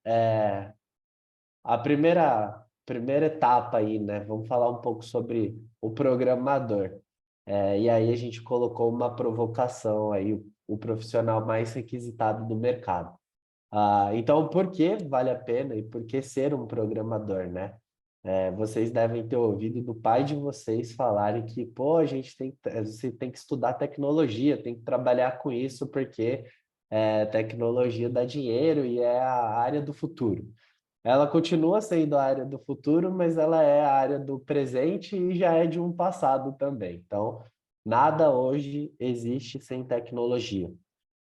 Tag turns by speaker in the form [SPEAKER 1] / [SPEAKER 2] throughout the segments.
[SPEAKER 1] É, a primeira etapa aí, né? Vamos falar um pouco sobre o programador. E aí a gente colocou uma provocação aí, o profissional mais requisitado do mercado. Então, por que vale a pena e por que ser um programador, né? Vocês devem ter ouvido do pai de vocês falarem que, pô, você tem que estudar tecnologia, tem que trabalhar com isso porque tecnologia dá dinheiro e é a área do futuro. Ela continua sendo a área do futuro, mas ela é a área do presente e já é de um passado também. Então, nada hoje existe sem tecnologia.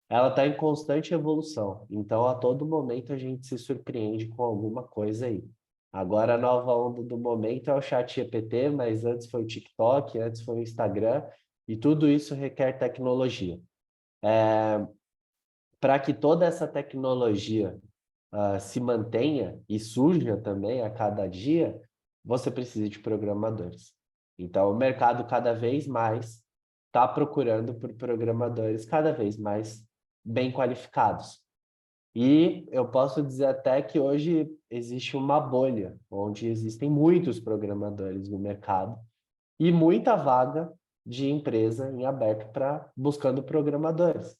[SPEAKER 1] Ela está em constante evolução, então a todo momento a gente se surpreende com alguma coisa aí. Agora a nova onda do momento é o chat GPT, mas antes foi o TikTok, antes foi o Instagram, e tudo isso requer tecnologia. Para que toda essa tecnologia se mantenha e surja também a cada dia, você precisa de programadores. Então, o mercado cada vez mais está procurando por programadores cada vez mais bem qualificados. E eu posso dizer até que hoje existe uma bolha, onde existem muitos programadores no mercado e muita vaga de empresa em aberto para buscando programadores.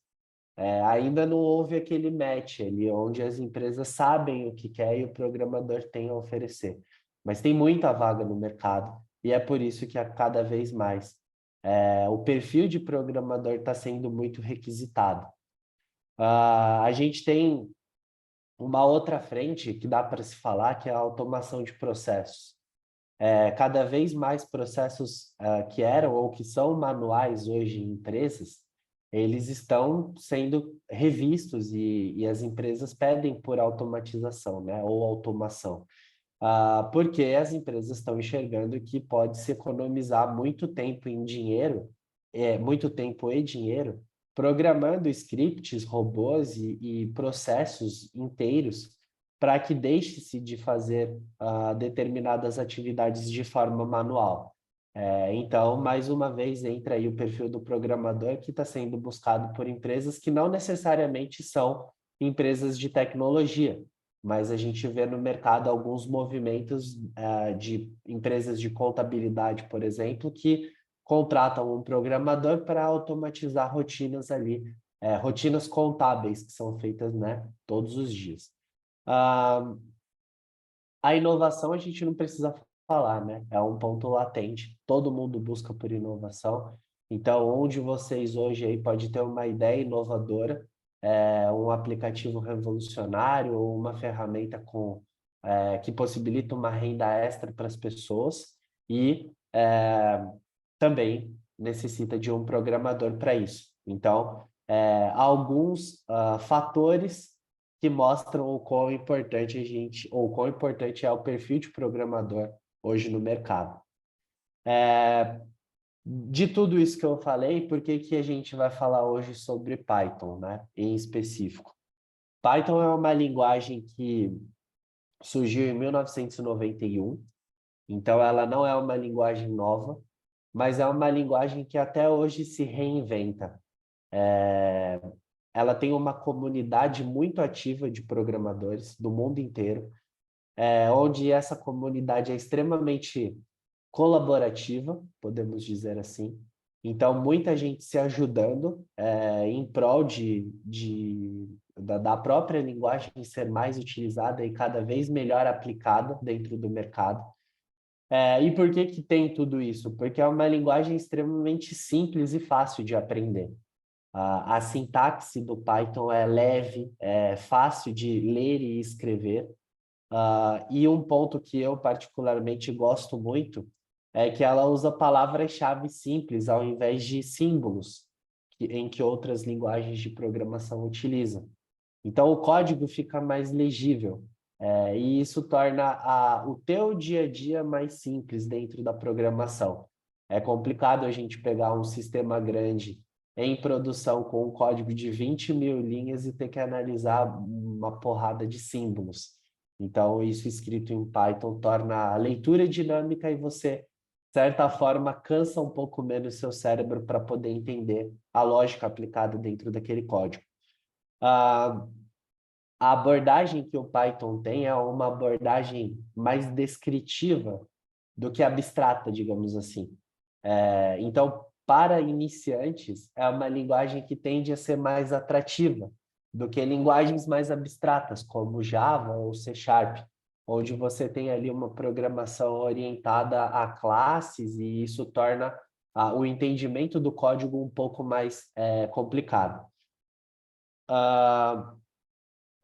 [SPEAKER 1] Ainda não houve aquele match ali, onde as empresas sabem o que quer e o programador tem a oferecer. Mas tem muita vaga no mercado e é por isso que a cada vez mais o perfil de programador está sendo muito requisitado. A gente tem uma outra frente que dá para se falar, que é a automação de processos. Cada vez mais processos que eram ou que são manuais hoje em empresas, eles estão sendo revistos e as empresas pedem por automatização, né? Ou automação. Porque as empresas estão enxergando que pode se economizar muito tempo em dinheiro, muito tempo e dinheiro, programando scripts, robôs e processos inteiros para que deixe-se de fazer determinadas atividades de forma manual. Então, mais uma vez, entra aí o perfil do programador que está sendo buscado por empresas que não necessariamente são empresas de tecnologia, mas a gente vê no mercado alguns movimentos de empresas de contabilidade, por exemplo, que contratam um programador para automatizar rotinas ali, rotinas contábeis que são feitas, né, todos os dias. Ah, a inovação a gente não precisa falar, né? É um ponto latente. Todo mundo busca por inovação. Então, onde vocês hoje aí pode ter uma ideia inovadora, um aplicativo revolucionário ou uma ferramenta que possibilita uma renda extra para as pessoas e também necessita de um programador para isso. Então, há alguns fatores que mostram o quão importante a gente, ou quão importante é o perfil de programador hoje no mercado. De tudo isso que eu falei, por que que a gente vai falar hoje sobre Python, né, em específico? Python é uma linguagem que surgiu em 1991, então ela não é uma linguagem nova, mas é uma linguagem que até hoje se reinventa. Ela tem uma comunidade muito ativa de programadores do mundo inteiro, onde essa comunidade é extremamente colaborativa, podemos dizer assim. Então, muita gente se ajudando em prol da própria linguagem ser mais utilizada e cada vez melhor aplicada dentro do mercado. E por que que tem tudo isso? Porque é uma linguagem extremamente simples e fácil de aprender. A sintaxe do Python é leve, é fácil de ler e escrever. E um ponto que eu particularmente gosto muito é que ela usa palavras-chave simples ao invés de símbolos em que outras linguagens de programação utilizam. Então, o código fica mais legível, e isso torna o teu dia a dia mais simples dentro da programação. É complicado a gente pegar um sistema grande em produção com um código de 20 mil linhas e ter que analisar uma porrada de símbolos. Então, isso escrito em Python torna a leitura dinâmica e você, de certa forma, cansa um pouco menos seu cérebro para poder entender a lógica aplicada dentro daquele código. Ah, a abordagem que o Python tem é uma abordagem mais descritiva do que abstrata, digamos assim. Então, para iniciantes, é uma linguagem que tende a ser mais atrativa do que linguagens mais abstratas, como Java ou C Sharp, onde você tem ali uma programação orientada a classes e isso torna o entendimento do código um pouco mais complicado.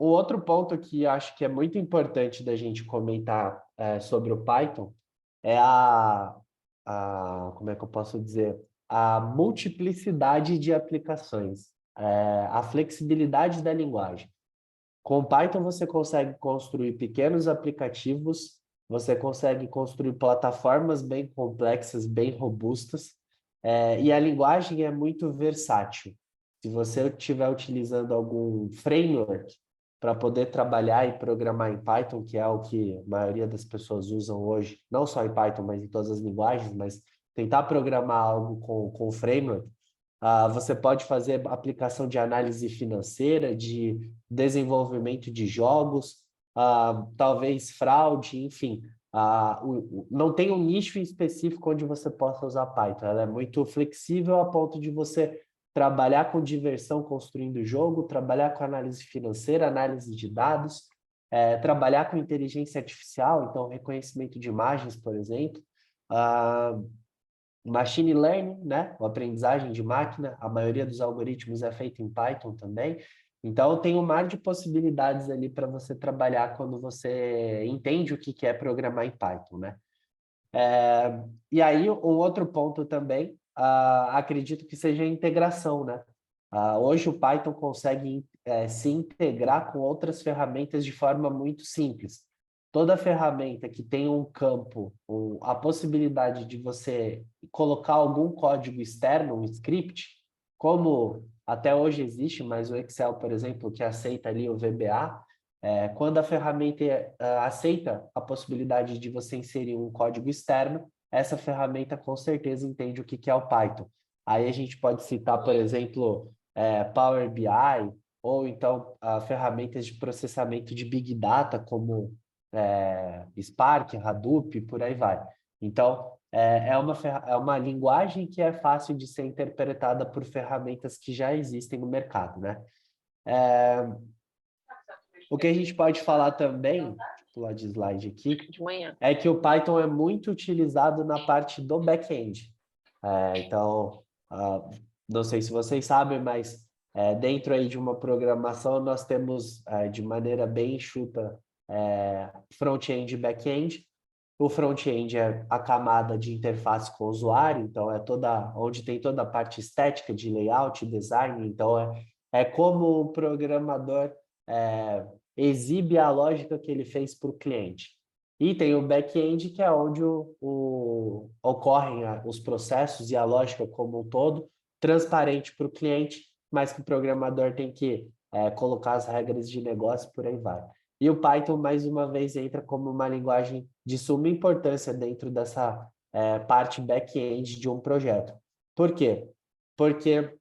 [SPEAKER 1] O outro ponto que acho que é muito importante da gente comentar sobre o Python é como é que eu posso dizer? A multiplicidade de aplicações, a flexibilidade da linguagem. Com Python você consegue construir pequenos aplicativos, você consegue construir plataformas bem complexas, bem robustas, e a linguagem é muito versátil. Se você estiver utilizando algum framework para poder trabalhar e programar em Python, que é o que a maioria das pessoas usam hoje, não só em Python, mas em todas as linguagens, mas tentar programar algo com framework, você pode fazer aplicação de análise financeira, de desenvolvimento de jogos, talvez fraude, enfim. Não tem um nicho específico onde você possa usar Python. Ela é muito flexível a ponto de você trabalhar com diversão construindo jogo, trabalhar com análise financeira, análise de dados, trabalhar com inteligência artificial, então reconhecimento de imagens, por exemplo. Machine learning, né? A aprendizagem de máquina, a maioria dos algoritmos é feita em Python também. Então, tem um mar de possibilidades ali para você trabalhar quando você entende o que é programar em Python, né? E aí, um outro ponto também, acredito que seja a integração, né? Hoje o Python consegue se integrar com outras ferramentas de forma muito simples. Toda ferramenta que tem um campo, a possibilidade de você colocar algum código externo, um script, como até hoje existe, mas o Excel, por exemplo, que aceita ali o VBA, quando a ferramenta aceita a possibilidade de você inserir um código externo, essa ferramenta com certeza entende o que é o Python. Aí a gente pode citar, por exemplo, Power BI, ou então ferramentas de processamento de Big Data, como Spark, Hadoop, por aí vai. Então, é uma linguagem que é fácil de ser interpretada por ferramentas que já existem no mercado, né? O que a gente pode falar também, deixa eu pular de slide aqui, é que o Python é muito utilizado na parte do back-end. Então, não sei se vocês sabem, mas dentro aí de uma programação nós temos de maneira bem enxuta front-end e back-end. O front-end é a camada de interface com o usuário, então é onde tem toda a parte estética de layout, design, então é como o programador exibe a lógica que ele fez para o cliente. E tem o back-end, que é onde ocorrem os processos e a lógica como um todo, transparente para o cliente, mas que o programador tem que colocar as regras de negócio, por aí vai. E o Python, mais uma vez, entra como uma linguagem de suma importância dentro dessa parte back-end de um projeto. Por quê? Porque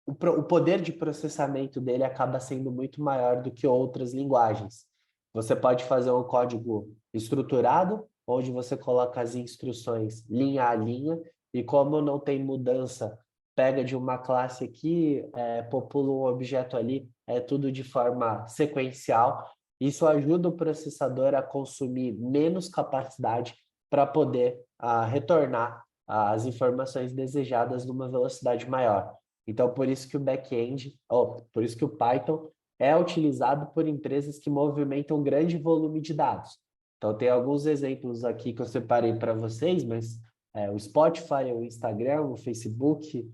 [SPEAKER 1] o poder de processamento dele acaba sendo muito maior do que outras linguagens. Você pode fazer um código estruturado, onde você coloca as instruções linha a linha, e como não tem mudança, pega de uma classe aqui, popula um objeto ali, é tudo de forma sequencial. Isso ajuda o processador a consumir menos capacidade para poder retornar as informações desejadas numa velocidade maior. Então, por isso que o back-end, por isso que o Python é utilizado por empresas que movimentam grande volume de dados. Então, tem alguns exemplos aqui que eu separei para vocês, mas o Spotify, o Instagram, o Facebook,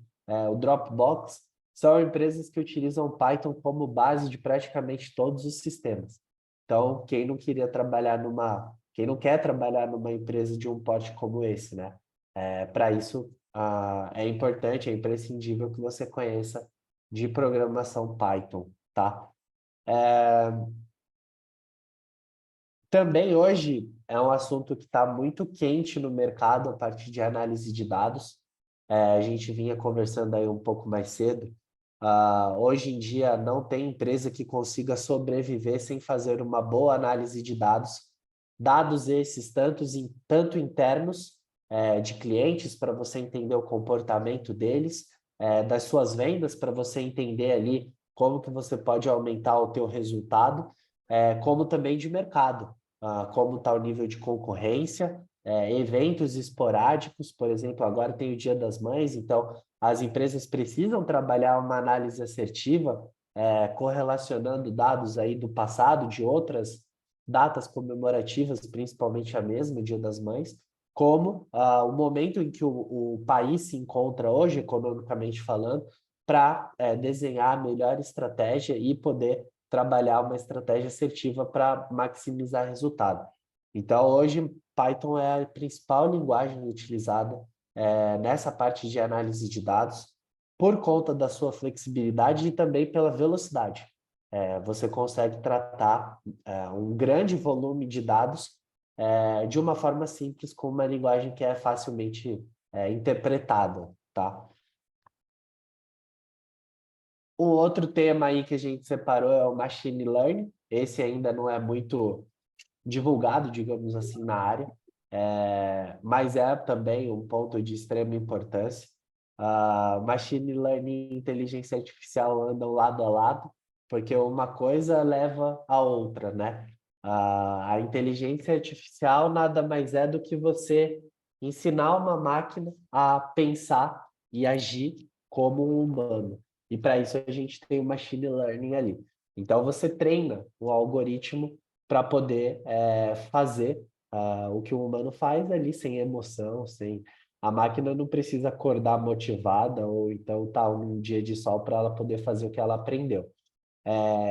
[SPEAKER 1] o Dropbox, são empresas que utilizam Python como base de praticamente todos os sistemas. Então, quem não quer trabalhar numa empresa de um porte como esse, né? Para isso, é importante, é imprescindível que você conheça de programação Python, tá? Também hoje é um assunto que está muito quente no mercado a partir de análise de dados. A gente vinha conversando aí um pouco mais cedo. Hoje em dia não tem empresa que consiga sobreviver sem fazer uma boa análise de dados. Dados esses tanto internos, de clientes, para você entender o comportamento deles, das suas vendas, para você entender ali como que você pode aumentar o teu resultado, como também de mercado, como está o nível de concorrência, eventos esporádicos, por exemplo, agora tem o Dia das Mães, então as empresas precisam trabalhar uma análise assertiva, correlacionando dados aí do passado, de outras datas comemorativas, principalmente a mesma, o Dia das Mães, como o momento em que o país se encontra hoje, economicamente falando, para desenhar a melhor estratégia e poder trabalhar uma estratégia assertiva para maximizar resultado. Então, hoje, Python é a principal linguagem utilizada nessa parte de análise de dados, por conta da sua flexibilidade e também pela velocidade. Você consegue tratar um grande volume de dados de uma forma simples, com uma linguagem que é facilmente interpretada, tá? Um outro tema aí que a gente separou é o Machine Learning. Esse ainda não é muito divulgado, digamos assim, na área, mas é também um ponto de extrema importância. Machine Learning e inteligência artificial andam lado a lado, porque uma coisa leva a outra, né? A inteligência artificial nada mais é do que você ensinar uma máquina a pensar e agir como um humano. E para isso a gente tem o machine learning ali. Então você treina o algoritmo para poder fazer o que o humano faz ali sem emoção, sem a máquina não precisa acordar motivada ou então tá num dia de sol para ela poder fazer o que ela aprendeu.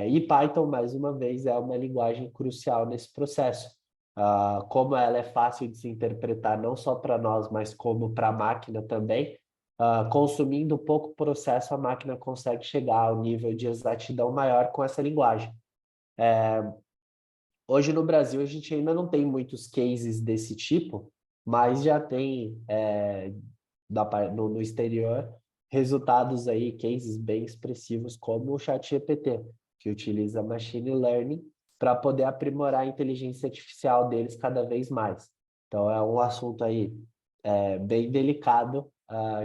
[SPEAKER 1] E Python, mais uma vez, é uma linguagem crucial nesse processo. Como ela é fácil de se interpretar não só para nós, mas como para a máquina também, consumindo pouco processo, a máquina consegue chegar ao nível de exatidão maior com essa linguagem. Hoje no Brasil a gente ainda não tem muitos cases desse tipo, mas já tem no exterior resultados aí, cases bem expressivos como o ChatGPT, que utiliza machine learning para poder aprimorar a inteligência artificial deles cada vez mais. Então é um assunto aí bem delicado,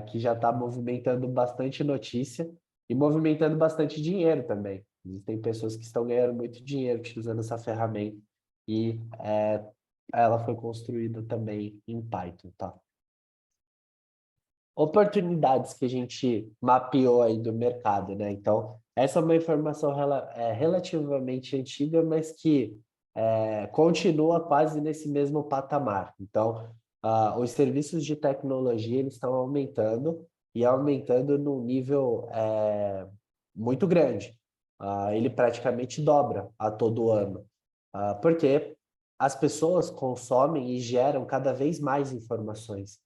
[SPEAKER 1] que já está movimentando bastante notícia e movimentando bastante dinheiro também. Existem pessoas que estão ganhando muito dinheiro utilizando essa ferramenta e ela foi construída também em Python, tá? Oportunidades que a gente mapeou aí do mercado, né? Então, essa é uma informação relativamente antiga, mas que continua quase nesse mesmo patamar. Então, os serviços de tecnologia eles estão aumentando e aumentando num nível muito grande. Ele praticamente dobra a todo ano, porque as pessoas consomem e geram cada vez mais informações.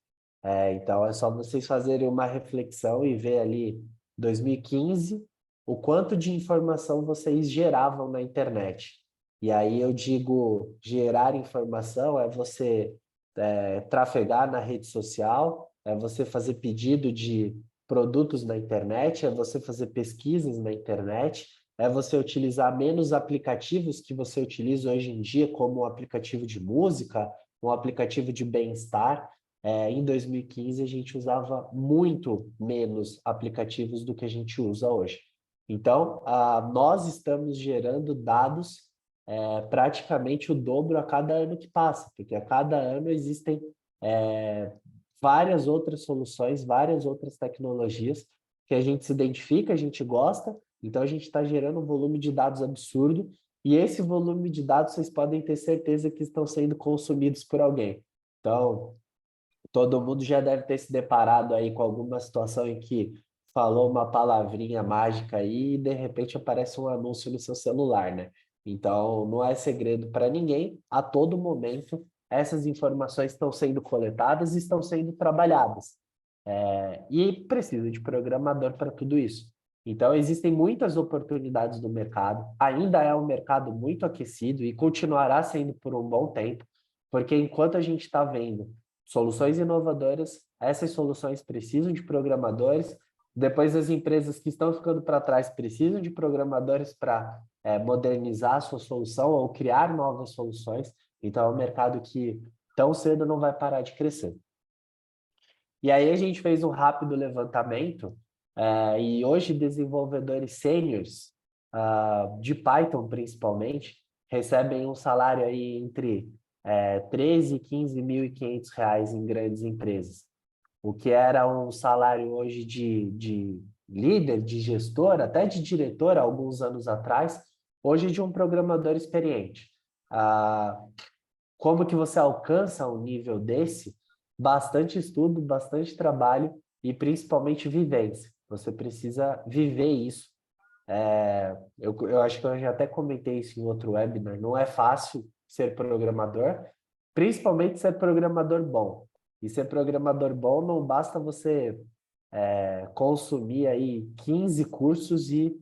[SPEAKER 1] Então, é só vocês fazerem uma reflexão e ver ali 2015 o quanto de informação vocês geravam na internet. E aí eu digo gerar informação é você trafegar na rede social, é você fazer pedido de produtos na internet, é você fazer pesquisas na internet, é você utilizar menos aplicativos que você utiliza hoje em dia, como um aplicativo de música, um aplicativo de bem-estar. Em 2015, a gente usava muito menos aplicativos do que a gente usa hoje. Então, nós estamos gerando dados praticamente o dobro a cada ano que passa, porque a cada ano existem várias outras soluções, várias outras tecnologias que a gente se identifica, a gente gosta, então a gente está gerando um volume de dados absurdo, e esse volume de dados vocês podem ter certeza que estão sendo consumidos por alguém. Então, todo mundo já deve ter se deparado aí com alguma situação em que falou uma palavrinha mágica aí e de repente aparece um anúncio no seu celular, né? Então, não é segredo para ninguém, a todo momento essas informações estão sendo coletadas e estão sendo trabalhadas. E precisa de programador para tudo isso. Então, existem muitas oportunidades no mercado, ainda é um mercado muito aquecido e continuará sendo por um bom tempo, porque enquanto a gente está vendo soluções inovadoras, essas soluções precisam de programadores Depois, as empresas que estão ficando para trás precisam de programadores para modernizar a sua solução ou criar novas soluções. Então, é um mercado que tão cedo não vai parar de crescer. E aí a gente fez um rápido levantamento e hoje desenvolvedores sêniores, de Python principalmente, recebem um salário aí entre 13 e 15.500 reais em grandes empresas. O que era um salário hoje de líder, de gestor, até de diretor, há alguns anos atrás, hoje de um programador experiente. Como que você alcança um nível desse? Bastante estudo, bastante trabalho e principalmente vivência. Você precisa viver isso. Eu acho que eu já até comentei isso em outro webinar. Não é fácil ser programador, principalmente ser programador bom. E ser programador bom não basta você consumir aí 15 cursos e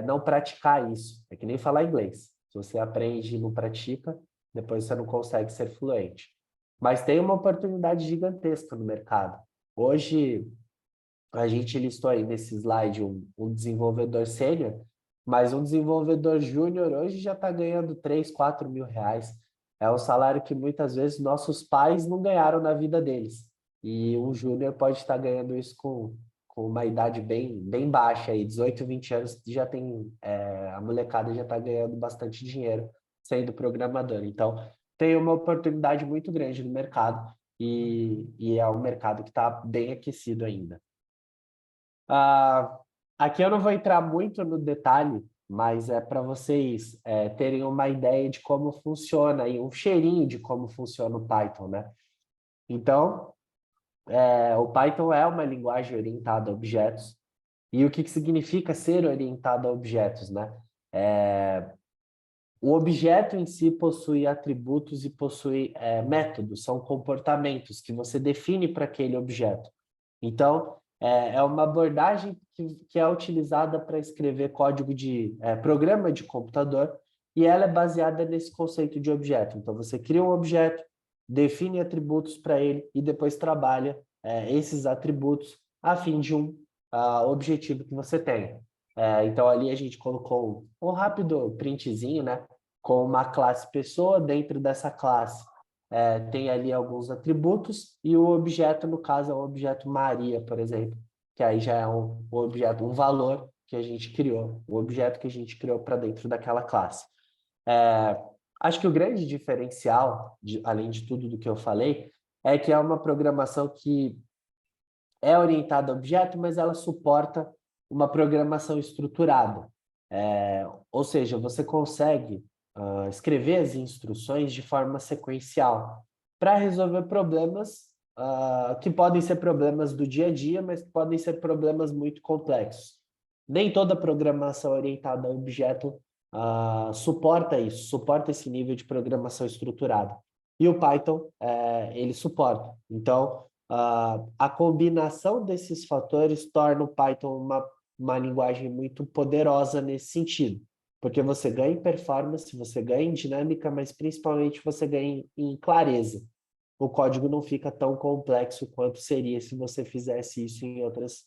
[SPEAKER 1] não praticar isso. É que nem falar inglês. Se você aprende e não pratica, depois você não consegue ser fluente. Mas tem uma oportunidade gigantesca no mercado. Hoje, a gente listou aí nesse slide um desenvolvedor sênior, mas um desenvolvedor júnior hoje já está ganhando 3, 4 mil reais. É um salário que muitas vezes nossos pais não ganharam na vida deles. E um júnior pode estar ganhando isso com uma idade bem baixa, aí, 18, 20 anos, já tem, a molecada já está ganhando bastante dinheiro sendo programador. Então, tem uma oportunidade muito grande no mercado e é um mercado que está bem aquecido ainda. Aqui eu não vou entrar muito no detalhe, mas é para vocês terem uma ideia de como funciona e um cheirinho de como funciona o Python, né? Então, o Python é uma linguagem orientada a objetos. E o que significa ser orientado a objetos, né? O objeto em si possui atributos e possui métodos, são comportamentos que você define para aquele objeto. Então, é uma abordagem que é utilizada para escrever código de programa de computador e ela é baseada nesse conceito de objeto. Então, você cria um objeto, define atributos para ele e depois trabalha esses atributos a fim de um objetivo que você tenha. Então, ali a gente colocou um rápido printzinho, né? Com uma classe pessoa, dentro dessa classe tem ali alguns atributos e o objeto, no caso, é o objeto Maria, por exemplo, que aí já é um objeto, um valor que a gente criou, o objeto que a gente criou para dentro daquela classe. Acho que o grande diferencial, além de tudo do que eu falei, é que é uma programação que é orientada a objeto, mas ela suporta uma programação estruturada. Ou seja, você consegue escrever as instruções de forma sequencial para resolver problemas que podem ser problemas do dia a dia, mas que podem ser problemas muito complexos. Nem toda programação orientada a objeto suporta isso, suporta esse nível de programação estruturada. E o Python, ele suporta. Então, a combinação desses fatores torna o Python uma linguagem muito poderosa nesse sentido, porque você ganha em performance, você ganha em dinâmica, mas principalmente você ganha em clareza. O código não fica tão complexo quanto seria se você fizesse isso em outras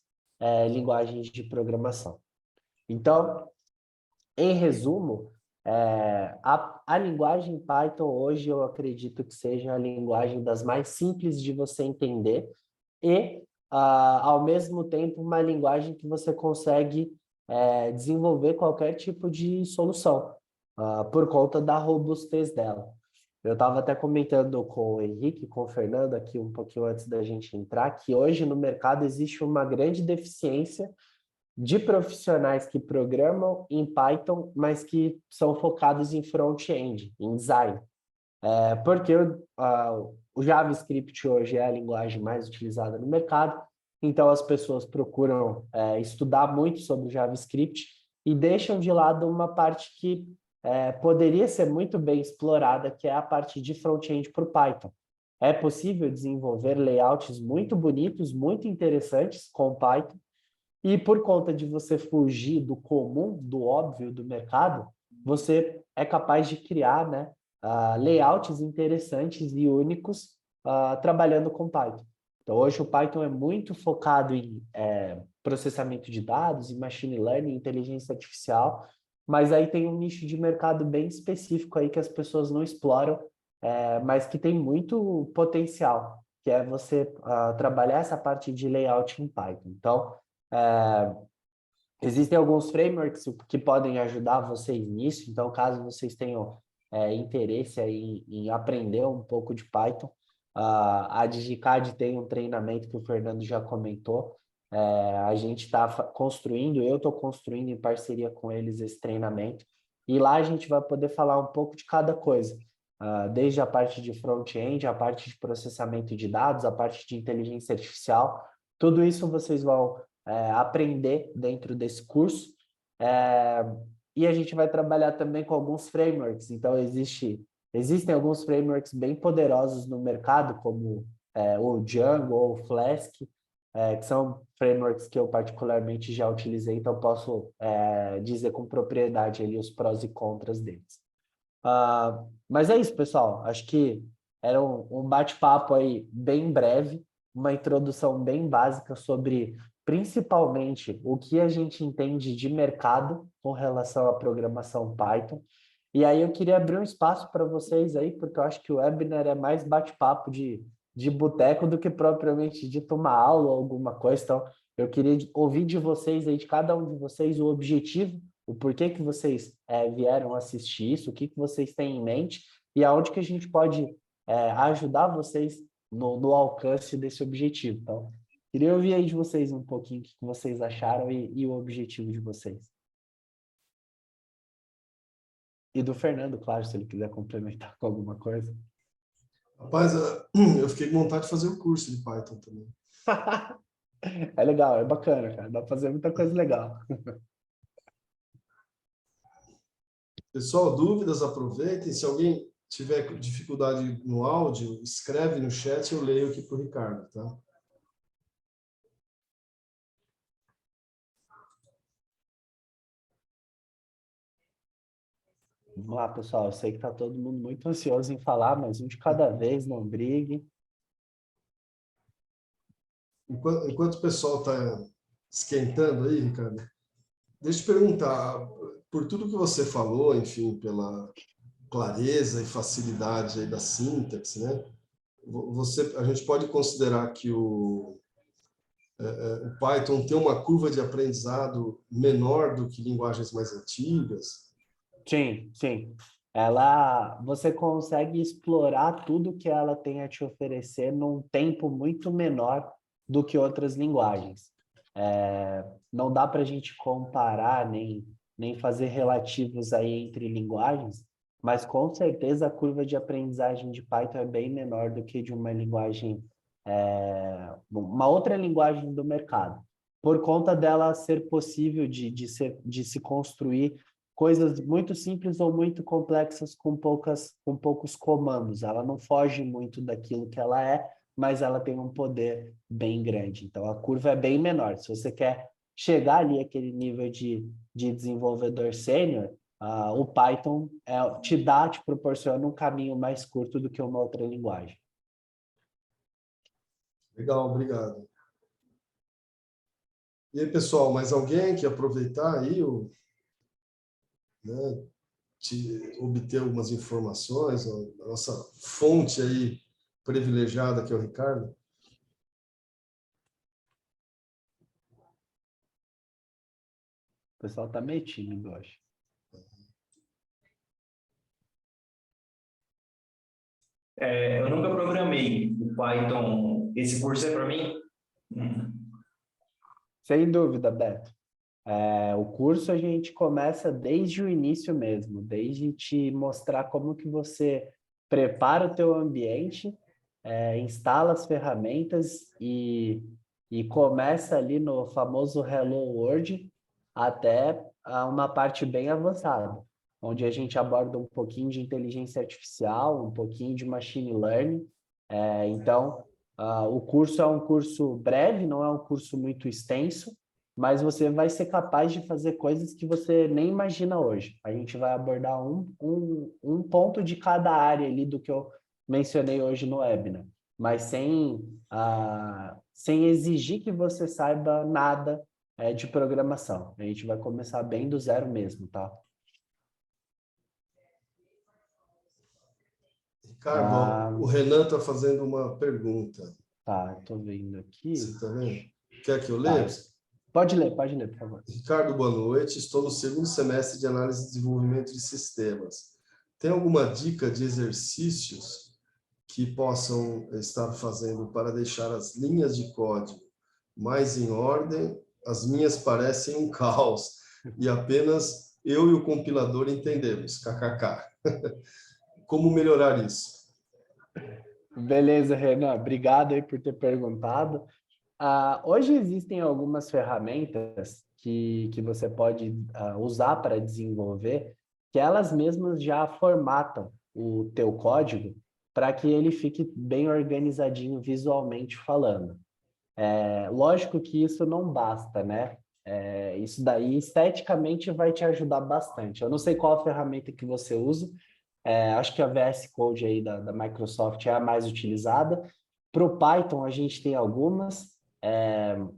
[SPEAKER 1] linguagens de programação. Então, em resumo, a linguagem Python hoje eu acredito que seja a linguagem das mais simples de você entender e, ao mesmo tempo, uma linguagem que você consegue desenvolver qualquer tipo de solução, por conta da robustez dela. Eu estava até comentando com o Henrique, com o Fernando, aqui um pouquinho antes da gente entrar, que hoje no mercado existe uma grande deficiência de profissionais que programam em Python, mas que são focados em front-end, em design. Porque o JavaScript hoje é a linguagem mais utilizada no mercado, então as pessoas procuram estudar muito sobre o JavaScript e deixam de lado uma parte que poderia ser muito bem explorada, que é a parte de front-end para o Python. É possível desenvolver layouts muito bonitos, muito interessantes com Python, e por conta de você fugir do comum, do óbvio do mercado, você é capaz de criar, né, layouts interessantes e únicos trabalhando com Python. Então, hoje o Python é muito focado em processamento de dados e machine learning, inteligência artificial, mas aí tem um nicho de mercado bem específico aí que as pessoas não exploram, mas que tem muito potencial, que é você trabalhar essa parte de layout em Python. Então, existem alguns frameworks que podem ajudar vocês nisso, então caso vocês tenham interesse aí em aprender um pouco de Python, a DigiCAD tem um treinamento que o Fernando já comentou, a gente está construindo, eu estou construindo em parceria com eles esse treinamento, e lá a gente vai poder falar um pouco de cada coisa, desde a parte de front-end, a parte de processamento de dados, a parte de inteligência artificial, tudo isso vocês vão aprender dentro desse curso. E a gente vai trabalhar também com alguns frameworks. Então, existem alguns frameworks bem poderosos no mercado, como o Django ou o Flask, que são frameworks que eu particularmente já utilizei, então posso dizer com propriedade ali os prós e contras deles. Mas é isso, pessoal. Acho que era um bate-papo aí bem breve, uma introdução bem básica sobre principalmente o que a gente entende de mercado com relação à programação Python. E aí eu queria abrir um espaço para vocês aí, porque eu acho que o webinar é mais bate-papo de boteco do que propriamente dito uma aula ou alguma coisa. Então, eu queria ouvir de vocês aí, de cada um de vocês, o objetivo, o porquê que vocês vieram assistir isso, o que vocês têm em mente e aonde que a gente pode ajudar vocês no alcance desse objetivo. Então, queria ouvir aí de vocês um pouquinho o que vocês acharam e o objetivo de vocês. E do Fernando, claro, se ele quiser complementar com alguma coisa.
[SPEAKER 2] Rapaz, eu fiquei com vontade de fazer o curso de Python também.
[SPEAKER 1] É legal, é bacana, cara. Dá para fazer muita coisa legal.
[SPEAKER 2] Pessoal, dúvidas, aproveitem. Se alguém tiver dificuldade no áudio, escreve no chat, eu leio aqui para o Ricardo, tá?
[SPEAKER 1] Vamos lá, pessoal. Eu sei que está todo mundo muito ansioso em falar, mas um de cada vez, não brigue.
[SPEAKER 2] Enquanto o pessoal está esquentando aí, Ricardo, deixa eu te perguntar, por tudo que você falou, enfim, pela clareza e facilidade aí da sintaxe, né? A gente pode considerar que o Python tem uma curva de aprendizado menor do que linguagens mais antigas?
[SPEAKER 1] Sim, sim. Você consegue explorar tudo que ela tem a te oferecer num tempo muito menor do que outras linguagens. Não dá para a gente comparar nem fazer relativos aí entre linguagens, mas com certeza a curva de aprendizagem de Python é bem menor do que de uma linguagem, uma outra linguagem do mercado, por conta dela ser possível de se construir coisas muito simples ou muito complexas com poucos comandos. Ela não foge muito daquilo que ela é, mas ela tem um poder bem grande. Então, a curva é bem menor. Se você quer chegar ali àquele nível de desenvolvedor sênior, o Python te proporciona um caminho mais curto do que uma outra linguagem.
[SPEAKER 2] Legal, obrigado. E aí, pessoal, mais alguém quer aproveitar aí né, obter algumas informações, a nossa fonte aí privilegiada, que é o Ricardo?
[SPEAKER 1] O pessoal está meio tímido, eu acho.
[SPEAKER 3] Eu nunca programei o Python. Esse curso é para mim?
[SPEAKER 1] Sem dúvida, Beto. O curso a gente começa desde o início mesmo, desde te mostrar como que você prepara o teu ambiente, instala as ferramentas e começa ali no famoso Hello World até uma parte bem avançada, onde a gente aborda um pouquinho de inteligência artificial, um pouquinho de machine learning. Então, o curso é um curso breve, não é um curso muito extenso, mas você vai ser capaz de fazer coisas que você nem imagina hoje. A gente vai abordar um ponto de cada área ali do que eu mencionei hoje no webinar, mas sem exigir que você saiba nada de programação. A gente vai começar bem do zero mesmo, tá?
[SPEAKER 2] Ricardo, o Renan está fazendo uma pergunta.
[SPEAKER 1] Tá, tô vendo
[SPEAKER 2] Você
[SPEAKER 1] aqui.
[SPEAKER 2] está vendo? Quer que eu
[SPEAKER 1] Tá,
[SPEAKER 2] leia?
[SPEAKER 1] pode ler, por favor.
[SPEAKER 2] Ricardo, boa noite. Estou no segundo semestre de análise e desenvolvimento de sistemas. Tem alguma dica de exercícios que possam estar fazendo para deixar as linhas de código mais em ordem? As minhas parecem um caos e apenas eu e o compilador entendemos. KKK. Como melhorar isso?
[SPEAKER 1] Beleza, Renan. Obrigado aí por ter perguntado. Hoje existem algumas ferramentas que você pode usar para desenvolver, que elas mesmas já formatam o teu código para que ele fique bem organizadinho visualmente falando. Lógico que isso não basta, né? Isso daí esteticamente vai te ajudar bastante. Eu não sei qual a ferramenta que você usa, acho que a VS Code aí da Microsoft é a mais utilizada. Para o Python, a gente tem algumas.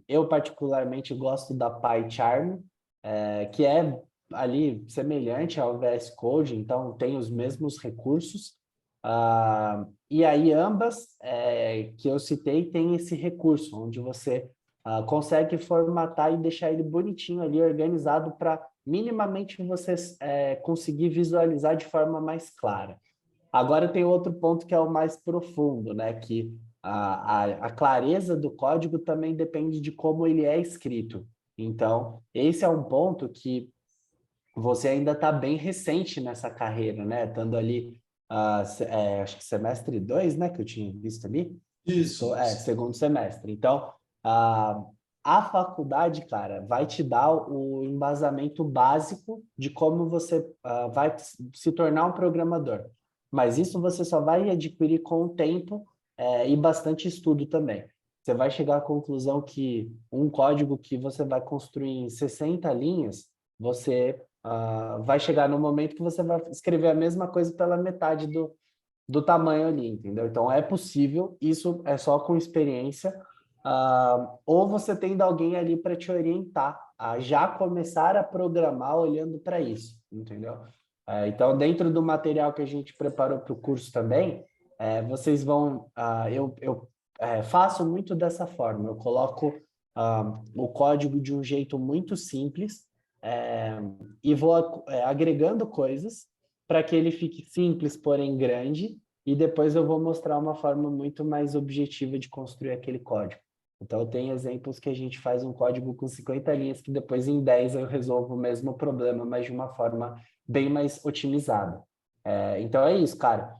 [SPEAKER 1] Eu, particularmente, gosto da PyCharm, que é ali semelhante ao VS Code, então tem os mesmos recursos. E aí, ambas que eu citei têm esse recurso, onde você consegue formatar e deixar ele bonitinho ali, organizado para minimamente você conseguir visualizar de forma mais clara. Agora tem outro ponto que é o mais profundo, né? Que a clareza do código também depende de como ele é escrito. Então, esse é um ponto que você ainda está bem recente nessa carreira, né? Estando ali, acho que semestre 2, né? Que eu tinha visto ali.
[SPEAKER 2] Isso.
[SPEAKER 1] Segundo semestre. Então, a, a faculdade, cara, vai te dar o embasamento básico de como você vai se tornar um programador. Mas isso você só vai adquirir com o tempo e bastante estudo também. Você vai chegar à conclusão que um código que você vai construir em 60 linhas, você vai chegar no momento que você vai escrever a mesma coisa pela metade do tamanho ali, entendeu? Então é possível, isso é só com experiência, ou você tendo alguém ali para te orientar a já começar a programar olhando para isso, entendeu? Então, dentro do material que a gente preparou para o curso também, vocês vão. Eu faço muito dessa forma, eu coloco o código de um jeito muito simples e vou agregando coisas para que ele fique simples, porém grande, e depois eu vou mostrar uma forma muito mais objetiva de construir aquele código. Então, tem exemplos que a gente faz um código com 50 linhas que depois em 10 eu resolvo o mesmo problema, mas de uma forma bem mais otimizada. Então, é isso, cara.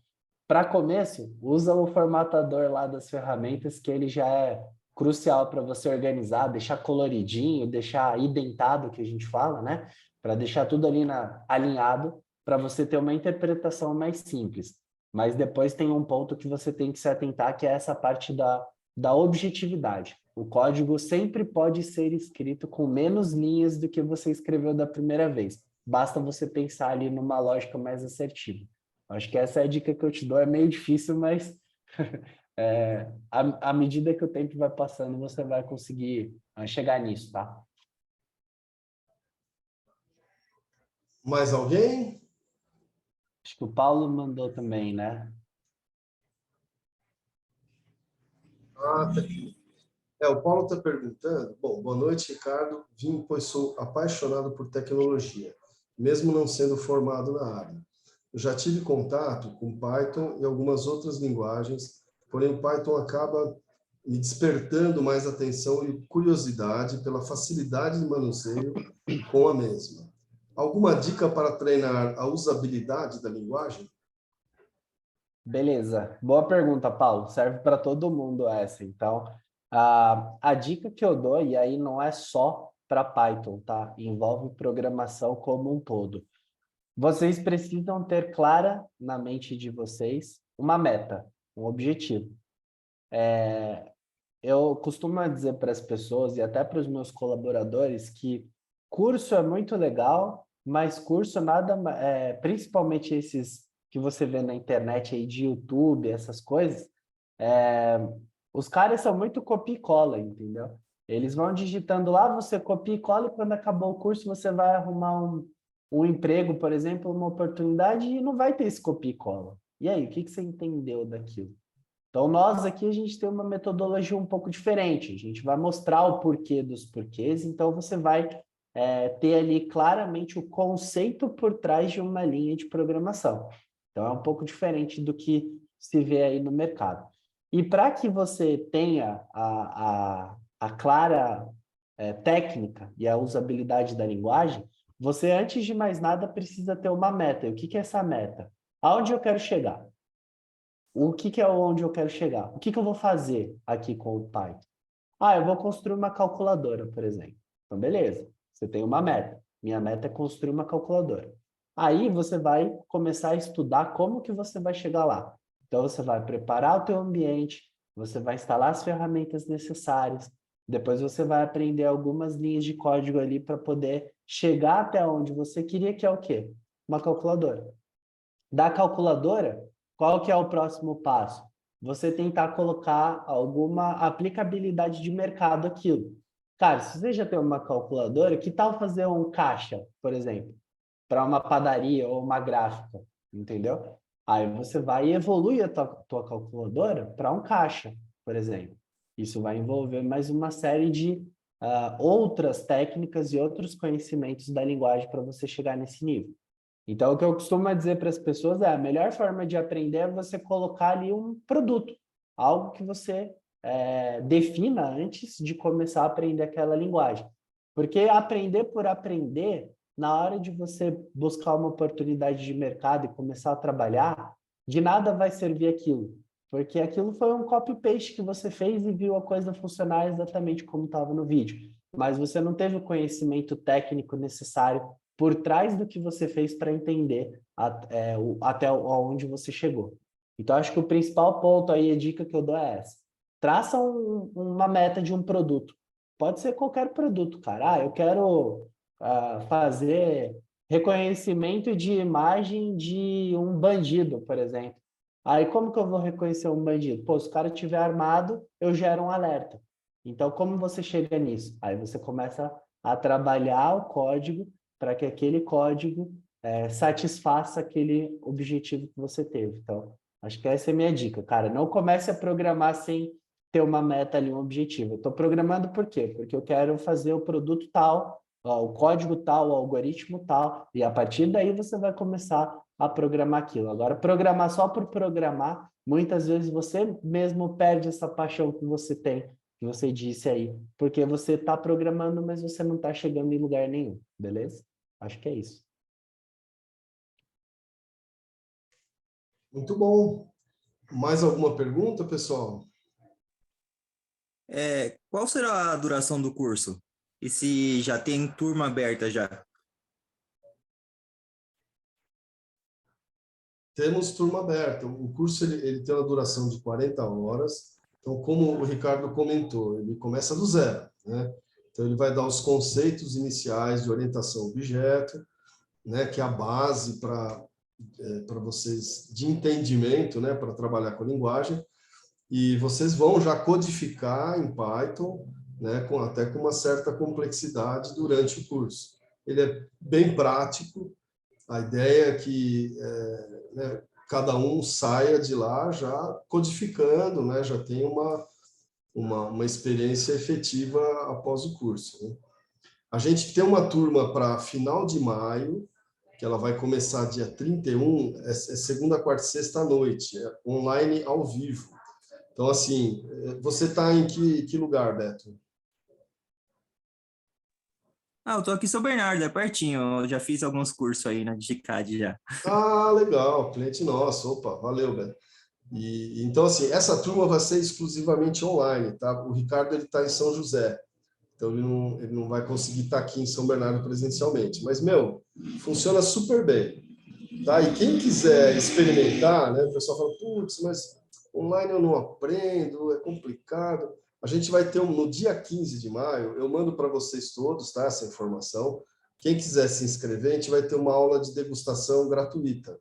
[SPEAKER 1] Para começo, usa o formatador lá das ferramentas, que ele já é crucial para você organizar, deixar coloridinho, deixar identado, que a gente fala, né? Para deixar tudo ali alinhado, para você ter uma interpretação mais simples. Mas depois tem um ponto que você tem que se atentar, que é essa parte da objetividade. O código sempre pode ser escrito com menos linhas do que você escreveu da primeira vez. Basta você pensar ali numa lógica mais assertiva. Acho que essa é a dica que eu te dou. É meio difícil, mas à medida que o tempo vai passando, você vai conseguir chegar nisso, tá?
[SPEAKER 2] Mais alguém?
[SPEAKER 1] Acho que o Paulo mandou também, né?
[SPEAKER 2] Tá aqui. O Paulo está perguntando. Bom, boa noite, Ricardo. Vim, pois sou apaixonado por tecnologia, mesmo não sendo formado na área. Eu já tive contato com Python e algumas outras linguagens, porém o Python acaba me despertando mais atenção e curiosidade pela facilidade de manuseio com a mesma. Alguma dica para treinar a usabilidade da linguagem?
[SPEAKER 1] Beleza. Boa pergunta, Paulo. Serve para todo mundo essa. Então, a dica que eu dou, e aí não é só para Python, tá? Envolve programação como um todo. Vocês precisam ter clara na mente de vocês uma meta, um objetivo. Eu costumo dizer para as pessoas e até para os meus colaboradores que curso é muito legal, mas curso nada, principalmente esses que você vê na internet aí de YouTube, essas coisas, os caras são muito copia e cola, entendeu? Eles vão digitando lá, você copia e cola, e quando acabou o curso, você vai arrumar um emprego, por exemplo, uma oportunidade, e não vai ter esse copia e cola. E aí, o que você entendeu daquilo? Então, nós aqui, a gente tem uma metodologia um pouco diferente. A gente vai mostrar o porquê dos porquês, então você vai ter ali claramente o conceito por trás de uma linha de programação. Então, é um pouco diferente do que se vê aí no mercado. E para que você tenha a clara técnica e a usabilidade da linguagem, você, antes de mais nada, precisa ter uma meta. E o que que é essa meta? Aonde eu quero chegar? O que que é onde eu quero chegar? O que que eu vou fazer aqui com o Python? Ah, eu vou construir uma calculadora, por exemplo. Então, beleza. Você tem uma meta. Minha meta é construir uma calculadora. Aí você vai começar a estudar como que você vai chegar lá. Então, você vai preparar o teu ambiente, você vai instalar as ferramentas necessárias, depois você vai aprender algumas linhas de código ali para poder chegar até onde você queria, que é o quê? Uma calculadora. Da calculadora, qual que é o próximo passo? Você tentar colocar alguma aplicabilidade de mercado aquilo. Cara, se você já tem uma calculadora, que tal fazer um caixa, por exemplo, para uma padaria ou uma gráfica, entendeu? Aí você vai e evolui a tua calculadora para um caixa, por exemplo. Isso vai envolver mais uma série de outras técnicas e outros conhecimentos da linguagem para você chegar nesse nível. Então, o que eu costumo dizer para as pessoas é a melhor forma de aprender é você colocar ali um produto, algo que você defina antes de começar a aprender aquela linguagem. Porque aprender por aprender, na hora de você buscar uma oportunidade de mercado e começar a trabalhar, de nada vai servir aquilo. Porque aquilo foi um copy-paste que você fez e viu a coisa funcionar exatamente como estava no vídeo. Mas você não teve o conhecimento técnico necessário por trás do que você fez para entender até onde você chegou. Então, acho que o principal ponto aí, a dica que eu dou é essa. Traça uma meta de um produto. Pode ser qualquer produto, cara. Ah, eu quero fazer reconhecimento de imagem de um bandido, por exemplo. Aí, como que eu vou reconhecer um bandido? Pô, se o cara estiver armado, eu gero um alerta. Então, como você chega nisso? Aí você começa a trabalhar o código para que aquele código satisfaça aquele objetivo que você teve. Então, acho que essa é a minha dica, cara. Não comece a programar sem ter uma meta ali, um objetivo. Eu estou programando por quê? Porque eu quero fazer o produto tal, ó, o código tal, o algoritmo tal, e a partir daí você vai começar a programar aquilo. Agora, programar só por programar, muitas vezes você mesmo perde essa paixão que você tem, que você disse aí, porque você está programando, mas você não está chegando em lugar nenhum, beleza? Acho que é isso.
[SPEAKER 2] Muito bom. Mais alguma pergunta, pessoal?
[SPEAKER 4] Qual será a duração do curso? E se já tem turma aberta já?
[SPEAKER 2] Temos turma aberta. O curso ele tem uma duração de 40 horas. Então, como o Ricardo comentou, ele começa do zero, né? Então, ele vai dar os conceitos iniciais de orientação a objeto, né, que é a base para vocês de entendimento, né, para trabalhar com a linguagem. E vocês vão já codificar em Python, né, até com uma certa complexidade durante o curso. Ele é bem prático. A ideia é que né, cada um saia de lá já codificando, né, já tem uma experiência efetiva após o curso, né? A gente tem uma turma para final de maio, que ela vai começar dia 31, é segunda, quarta e sexta à noite, é online ao vivo. Então, assim, você está em que lugar, Beto?
[SPEAKER 4] Eu tô aqui em São Bernardo, é pertinho. Eu já fiz alguns cursos aí na DigiCAD já.
[SPEAKER 2] Ah, legal, cliente nosso. Opa, valeu, Beto. Então, assim, essa turma vai ser exclusivamente online, tá? O Ricardo, ele está em São José, então ele não vai conseguir estar aqui em São Bernardo presencialmente. Mas, meu, funciona super bem, tá? E quem quiser experimentar, né? O pessoal fala, putz, mas online eu não aprendo, é complicado. A gente vai ter no dia 15 de maio, eu mando para vocês todos, tá? Essa informação. Quem quiser se inscrever, a gente vai ter uma aula de degustação gratuita,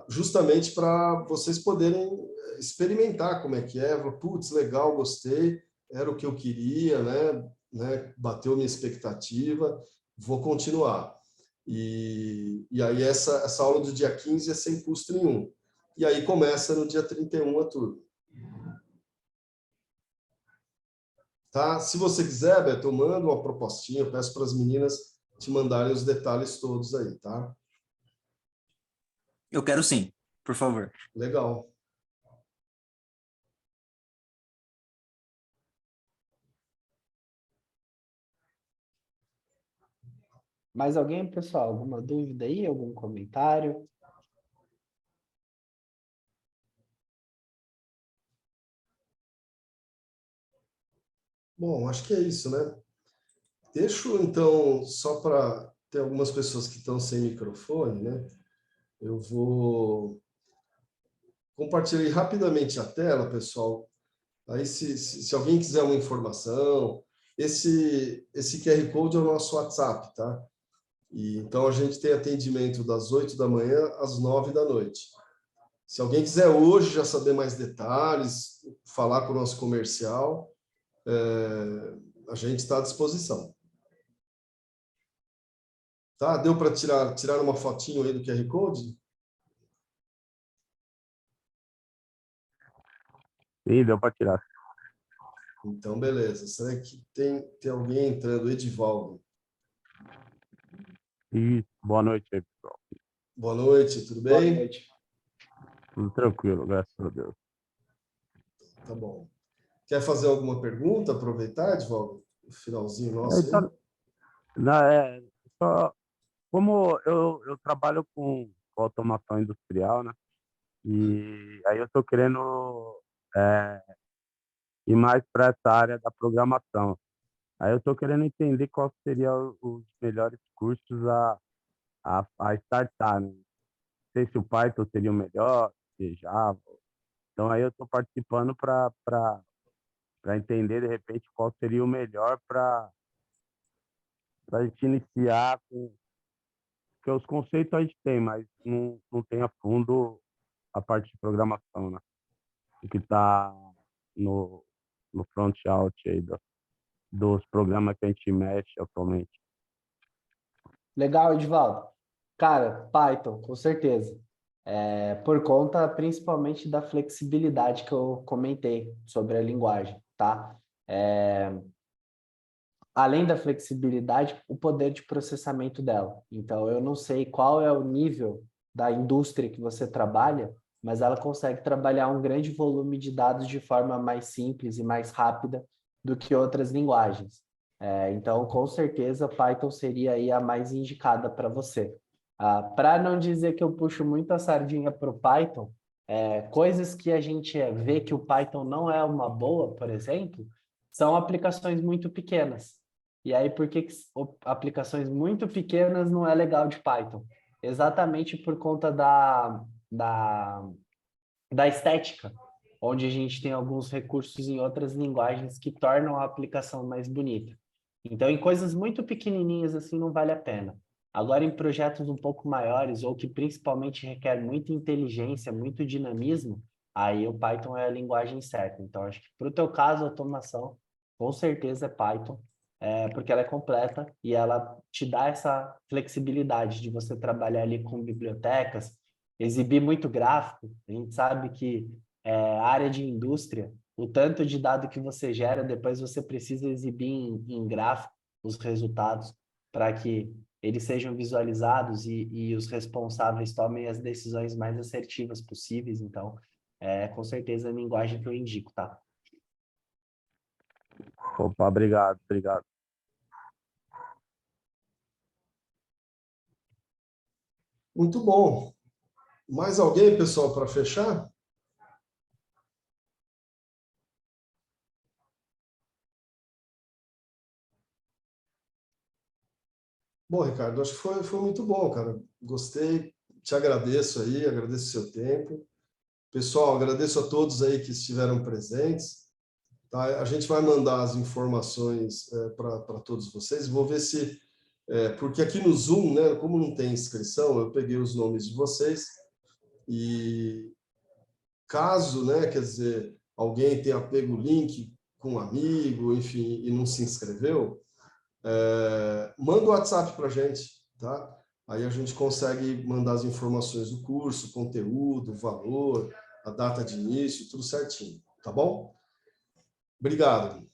[SPEAKER 2] justamente para vocês poderem experimentar como é que é. Putz, legal, gostei. era o que eu queria, né? Bateu minha expectativa, vou continuar. E aí essa aula do dia 15 é sem custo nenhum. E aí começa no dia 31 a turma. Tá? Se você quiser, Beto, eu mando uma propostinha, eu peço para as meninas te mandarem os detalhes todos aí, tá?
[SPEAKER 4] Eu quero sim, por favor.
[SPEAKER 2] Legal.
[SPEAKER 1] Mais alguém, pessoal? Alguma dúvida aí? Algum comentário?
[SPEAKER 2] Bom, acho que é isso, né? Deixa, então, só para ter algumas pessoas que estão sem microfone, né? Eu vou compartilhar rapidamente a tela, pessoal. Aí, se alguém quiser uma informação, esse QR Code é o nosso WhatsApp, tá? E, então, a gente tem atendimento das 8 da manhã às 9 da noite. Se alguém quiser hoje já saber mais detalhes, falar com o nosso comercial, a gente está à disposição. Tá? Deu para tirar uma fotinho aí do QR Code?
[SPEAKER 5] Sim, deu para tirar.
[SPEAKER 2] Então, beleza. Será que tem alguém entrando? Edivaldo.
[SPEAKER 5] E boa noite aí, pessoal.
[SPEAKER 2] Boa noite, tudo
[SPEAKER 1] Boa
[SPEAKER 2] bem?
[SPEAKER 1] noite.
[SPEAKER 5] Tudo tranquilo, graças a Deus.
[SPEAKER 2] Tá bom. Quer fazer alguma pergunta? Aproveitar, Edivaldo? O finalzinho nosso aí?
[SPEAKER 5] Então, na, é, só, como eu trabalho com automação industrial, né? E aí eu estou querendo é, ir mais para essa área da programação. Aí eu estou querendo entender qual seria os melhores cursos a startar, né? Não sei se o Python seria o melhor, se Java. Então aí eu estou participando para entender de repente qual seria o melhor para a gente iniciar com, porque os conceitos a gente tem, mas não tem a fundo a parte de programação, né? O que está no, no front-out aí dos programas que a gente mexe atualmente.
[SPEAKER 1] Legal, Edivaldo. Cara, Python, com certeza. Por conta principalmente da flexibilidade que eu comentei sobre a linguagem, tá? É, além da flexibilidade, o poder de processamento dela. Então, eu não sei qual é o nível da indústria que você trabalha, mas ela consegue trabalhar um grande volume de dados de forma mais simples e mais rápida do que outras linguagens. Então, com certeza, Python seria aí a mais indicada para você. Para não dizer que eu puxo muito a sardinha para o Python, coisas que a gente vê que o Python não é uma boa, por exemplo, são aplicações muito pequenas. E aí, por que aplicações muito pequenas não é legal de Python? Exatamente por conta da estética, onde a gente tem alguns recursos em outras linguagens que tornam a aplicação mais bonita. Então, em coisas muito pequenininhas assim, não vale a pena. Agora, em projetos um pouco maiores, ou que principalmente requer muita inteligência, muito dinamismo, aí o Python é a linguagem certa. Então, acho que para o teu caso, automação, com certeza é Python, porque ela é completa e ela te dá essa flexibilidade de você trabalhar ali com bibliotecas, exibir muito gráfico. A gente sabe que a área de indústria, o tanto de dado que você gera, depois você precisa exibir em gráfico os resultados para que eles sejam visualizados e os responsáveis tomem as decisões mais assertivas possíveis. Então, com certeza a linguagem que eu indico, tá?
[SPEAKER 5] Opa, obrigado, obrigado.
[SPEAKER 2] Muito bom. Mais alguém, pessoal, para fechar? Bom, Ricardo, acho que foi muito bom, cara. Gostei, te agradeço aí, agradeço o seu tempo. Pessoal, agradeço a todos aí que estiveram presentes. Tá? A gente vai mandar as informações para todos vocês. Vou ver se... porque aqui no Zoom, né, como não tem inscrição, eu peguei os nomes de vocês e caso, né, quer dizer, alguém tenha pego o link, com um amigo, enfim, e não se inscreveu, manda o WhatsApp para a gente, tá? Aí a gente consegue mandar as informações do curso, conteúdo, valor, a data de início, tudo certinho, tá bom? Obrigado.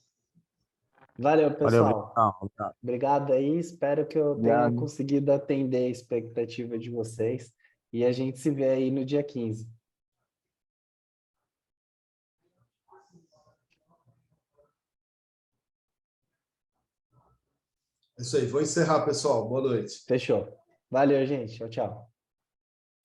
[SPEAKER 1] Valeu,
[SPEAKER 5] Valeu,
[SPEAKER 1] pessoal.
[SPEAKER 5] Vitão.
[SPEAKER 1] Obrigado aí. Espero que eu tenha
[SPEAKER 5] Obrigado.
[SPEAKER 1] conseguido atender a expectativa de vocês. E a gente se vê aí no dia 15.
[SPEAKER 2] É isso aí, vou encerrar, pessoal. Boa noite.
[SPEAKER 1] Fechou. Valeu, gente. Tchau, tchau.